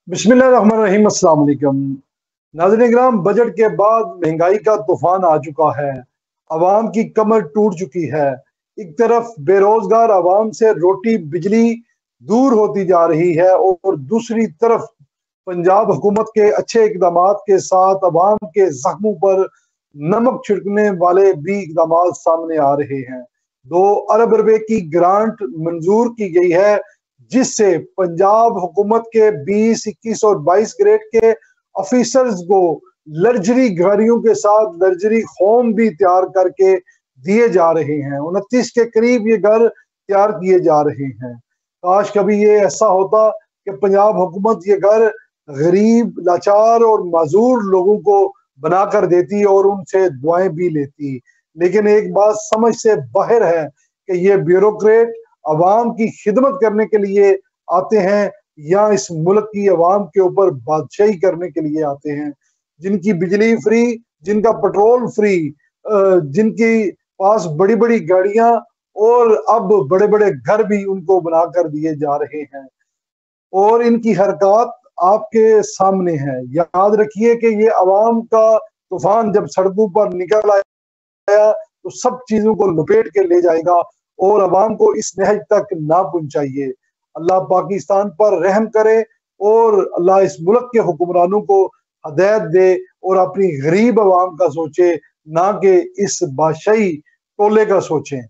बिस्मिल्लाहिर्रहमानिर्रहीम। अस्सलाम वालेकुम नाज़रीन इकराम। बजट के बाद महंगाई का तूफान आ चुका है। आवाम की कमर टूट चुकी है। एक तरफ बेरोजगार आवाम से रोटी बिजली दूर होती जा रही है और दूसरी तरफ पंजाब हुकूमत के अच्छे इकदामात के साथ आवाम के जख्मों पर नमक छिड़कने वाले भी इकदामात सामने आ रहे हैं। 2 अरब रुपए की ग्रांट मंजूर की गई है, जिससे पंजाब हुकूमत के 20, 21 और 22 ग्रेड के ऑफिसर्स को लग्जरी गाड़ियों के साथ लग्जरी होम भी तैयार करके दिए जा रहे हैं। 29 के करीब ये घर तैयार किए जा रहे हैं। काश कभी ये ऐसा होता कि पंजाब हुकूमत ये घर गरीब, लाचार और माजूर लोगों को बना कर देती और उनसे दुआएं भी लेती। लेकिन एक बात समझ से बाहर है कि ये ब्यूरोक्रेट अवाम की खिदमत करने के लिए आते हैं या इस मुल्क की अवाम के ऊपर बादशाही करने के लिए आते हैं। जिनकी बिजली फ्री, जिनका पेट्रोल फ्री, जिनकी पास बड़ी बड़ी गाड़ियां और अब बड़े बड़े घर भी उनको बनाकर दिए जा रहे हैं और इनकी हरकत आपके सामने है। याद रखिए कि ये अवाम का तूफान जब सड़कों पर निकल आया तो सब चीजों को लपेट के ले जाएगा और अवाम को इस नहज तक ना पहुंचाइए। अल्लाह पाकिस्तान पर रहम करे और अल्लाह इस मुल्क के हुक्मरानों को हदायत दे और अपनी गरीब अवाम का सोचे, ना कि इस बादशाही टोले का सोचें।